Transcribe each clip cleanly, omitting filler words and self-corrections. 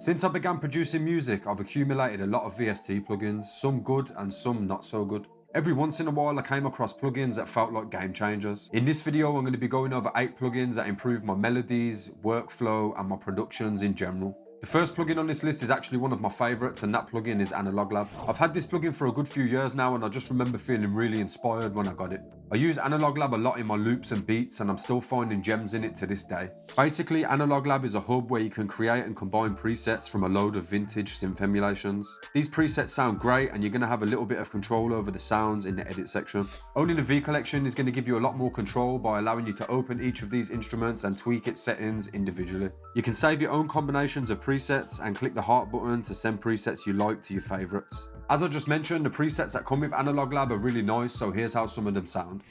Since I began producing music, I've accumulated a lot of VST plugins, some good and some not so good. Every once in a while I came across plugins that felt like game changers. In this video I'm going to be going over 8 plugins that improve my melodies, workflow and my productions in general. The first plugin on this list is actually one of my favourites, and that plugin is Analog Lab. I've had this plugin for a good few years now and I just remember feeling really inspired when I got it. I use Analog Lab a lot in my loops and beats and I'm still finding gems in it to this day. Basically, Analog Lab is a hub where you can create and combine presets from a load of vintage synth emulations. These presets sound great and you're going to have a little bit of control over the sounds in the edit section. Owning a V collection is going to give you a lot more control by allowing you to open each of these instruments and tweak its settings individually. You can save your own combinations of presets and click the heart button to send presets you like to your favourites. As I just mentioned, the presets that come with Analog Lab are really nice, so here's how some of them sound.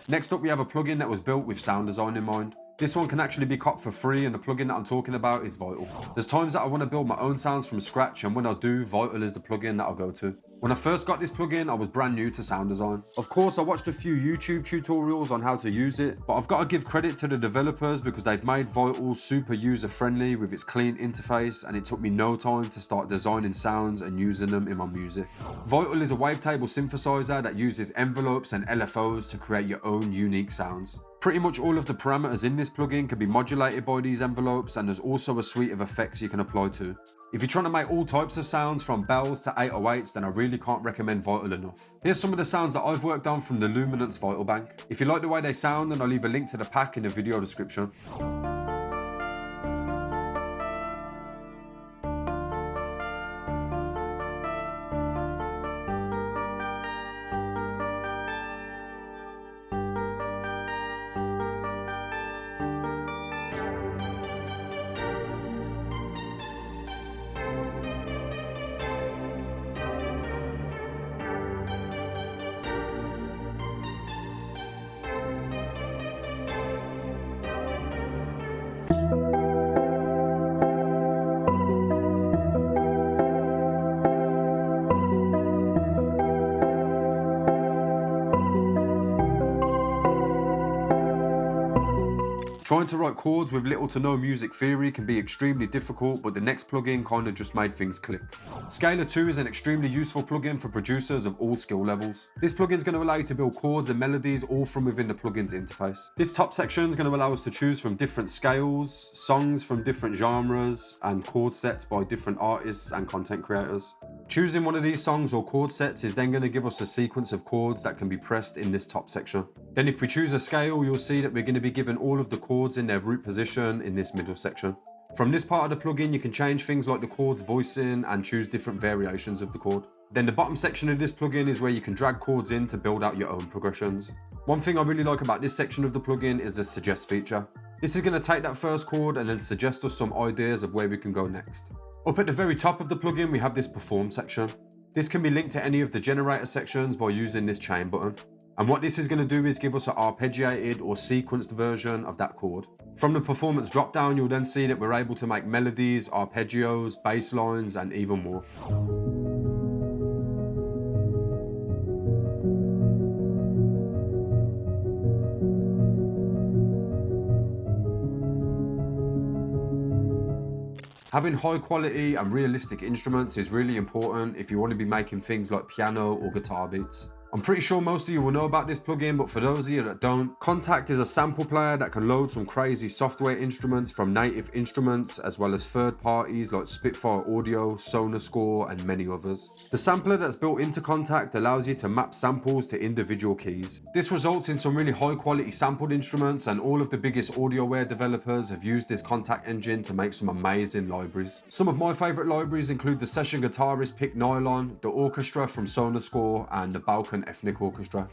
Next up we have a plugin that was built with sound design in mind. This one can actually be copped for free and the plugin that I'm talking about is Vital. There's times that I want to build my own sounds from scratch and when I do, Vital is the plugin that I'll go to. When I first got this plugin, I was brand new to sound design. Of course, I watched a few YouTube tutorials on how to use it, but I've got to give credit to the developers because they've made Vital super user friendly with its clean interface and it took me no time to start designing sounds and using them in my music. Vital is a wavetable synthesizer that uses envelopes and LFOs to create your own unique sounds. Pretty much all of the parameters in this plugin can be modulated by these envelopes and there's also a suite of effects you can apply to. If you're trying to make all types of sounds from bells to 808s, then I really can't recommend Vital enough. Here's some of the sounds that I've worked on from the Luminance Vital Bank. If you like the way they sound, then I'll leave a link to the pack in the video description. Trying to write chords with little to no music theory can be extremely difficult, but the next plugin kind of just made things click. Scalar 2 is an extremely useful plugin for producers of all skill levels. This plugin is going to allow you to build chords and melodies all from within the plugin's interface. This top section is going to allow us to choose from different scales, songs from different genres, and chord sets by different artists and content creators. Choosing one of these songs or chord sets is then going to give us a sequence of chords that can be pressed in this top section. Then if we choose a scale, you'll see that we're going to be given all of the chords in their root position in this middle section. From this part of the plugin, you can change things like the chord's voicing and choose different variations of the chord. Then the bottom section of this plugin is where you can drag chords in to build out your own progressions. One thing I really like about this section of the plugin is the suggest feature. This is going to take that first chord and then suggest us some ideas of where we can go next. Up at the very top of the plugin, we have this perform section. This can be linked to any of the generator sections by using this chain button. And what this is going to do is give us an arpeggiated or sequenced version of that chord. From the performance drop down, you'll then see that we're able to make melodies, arpeggios, bass lines, and even more. Having high quality and realistic instruments is really important if you want to be making things like piano or guitar beats. I'm pretty sure most of you will know about this plugin, but for those of you that don't, Kontakt is a sample player that can load some crazy software instruments from native instruments, as well as third parties like Spitfire Audio, Score, and many others. The sampler that's built into Kontakt allows you to map samples to individual keys. This results in some really high quality sampled instruments, and all of the biggest audioware developers have used this Kontakt engine to make some amazing libraries. Some of my favourite libraries include the session guitarist pick Nylon, the orchestra from Score, and the Balkan and ethnic orchestra.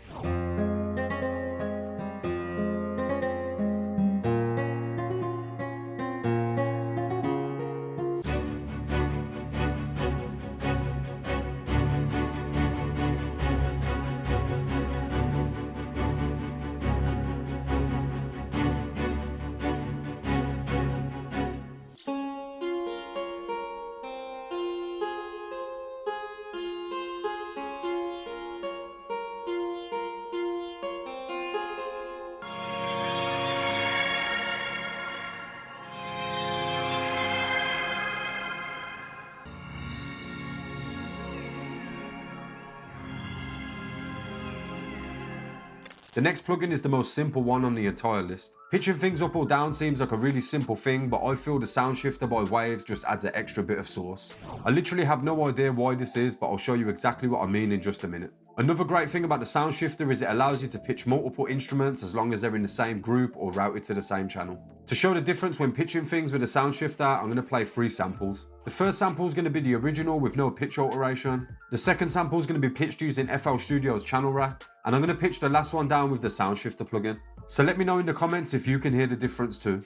The next plugin is the most simple one on the entire list. Pitching things up or down seems like a really simple thing, but I feel the sound shifter by Waves just adds an extra bit of sauce. I literally have no idea why this is, but I'll show you exactly what I mean in just a minute. Another great thing about the sound shifter is it allows you to pitch multiple instruments as long as they're in the same group or routed to the same channel. To show the difference when pitching things with the sound shifter, I'm going to play 3 samples. The first sample is going to be the original with no pitch alteration. The second sample is going to be pitched using FL Studio's channel rack. And I'm going to pitch the last one down with the sound shifter plugin. So let me know in the comments if you can hear the difference too.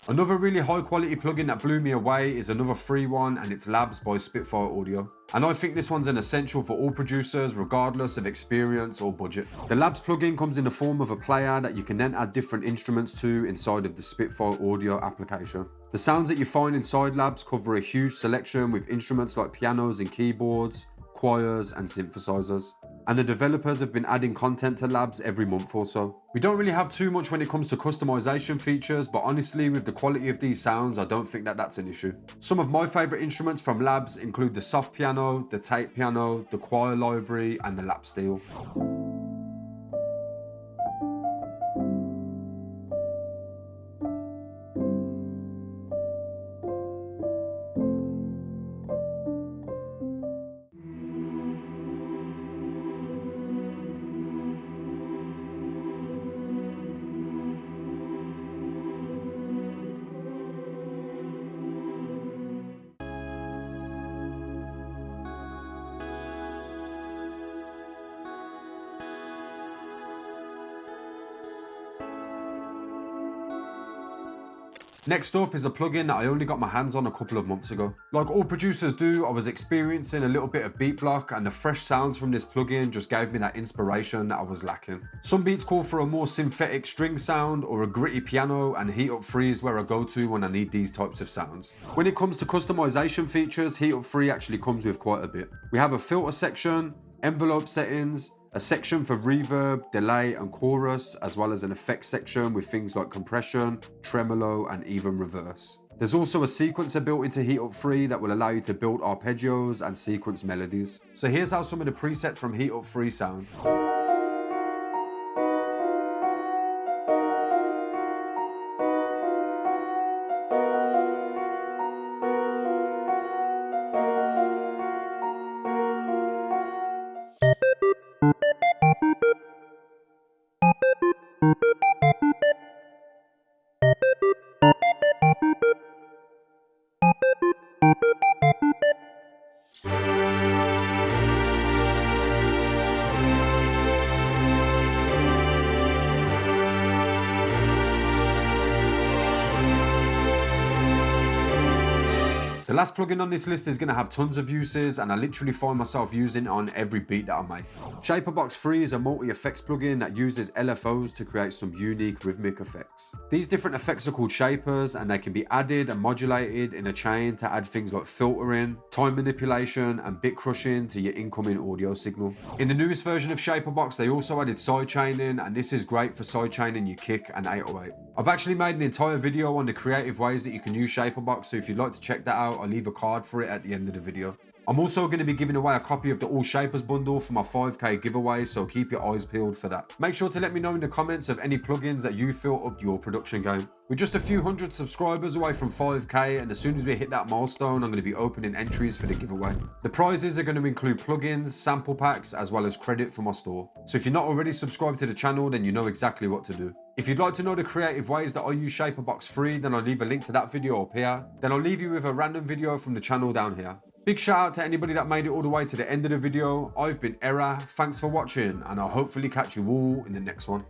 Another really high quality plugin that blew me away is another free one, and it's Labs by Spitfire Audio. And I think this one's an essential for all producers regardless of experience or budget. The Labs plugin comes in the form of a player that you can then add different instruments to inside of the Spitfire Audio application. The sounds that you find inside Labs cover a huge selection with instruments like pianos and keyboards, choirs and synthesizers. And the developers have been adding content to Labs every month or so. We don't really have too much when it comes to customization features, but honestly with the quality of these sounds, I don't think that that's an issue. Some of my favorite instruments from Labs include the soft piano, the tape piano, the choir library and the lap steel. Next up is a plugin that I only got my hands on a couple of months ago. Like all producers do, I was experiencing a little bit of beat block, and the fresh sounds from this plugin just gave me that inspiration that I was lacking. Some beats call for a more synthetic string sound or a gritty piano, and Heat Up 3 is where I go to when I need these types of sounds. When it comes to customization features, Heat Up 3 actually comes with quite a bit. We have a filter section, envelope settings, a section for reverb, delay and chorus, as well as an effects section with things like compression, tremolo and even reverse. There's also a sequencer built into Heat Up 3 that will allow you to build arpeggios and sequence melodies. So here's how some of the presets from Heat Up 3 sound. The last plugin on this list is going to have tons of uses, and I literally find myself using it on every beat that I make. Shaperbox 3 is a multi-effects plugin that uses LFOs to create some unique rhythmic effects. These different effects are called shapers, and they can be added and modulated in a chain to add things like filtering, time manipulation and bit crushing to your incoming audio signal. In the newest version of Shaperbox, they also added sidechaining, and this is great for sidechaining your kick and 808. I've actually made an entire video on the creative ways that you can use Shaperbox, so if you'd like to check that out, I'll leave a card for it at the end of the video. I'm also going to be giving away a copy of the All Shapers bundle for my 5k giveaway, so keep your eyes peeled for that. Make sure to let me know in the comments of any plugins that you feel upped your production game. We're just a few hundred subscribers away from 5k, and as soon as we hit that milestone, I'm going to be opening entries for the giveaway. The prizes are going to include plugins, sample packs, as well as credit for my store. So if you're not already subscribed to the channel, then you know exactly what to do. If you'd like to know the creative ways that I use Shaperbox free, then I'll leave a link to that video up here. Then I'll leave you with a random video from the channel down here. Big shout out to anybody that made it all the way to the end of the video. I've been Era, thanks for watching, and I'll hopefully catch you all in the next one.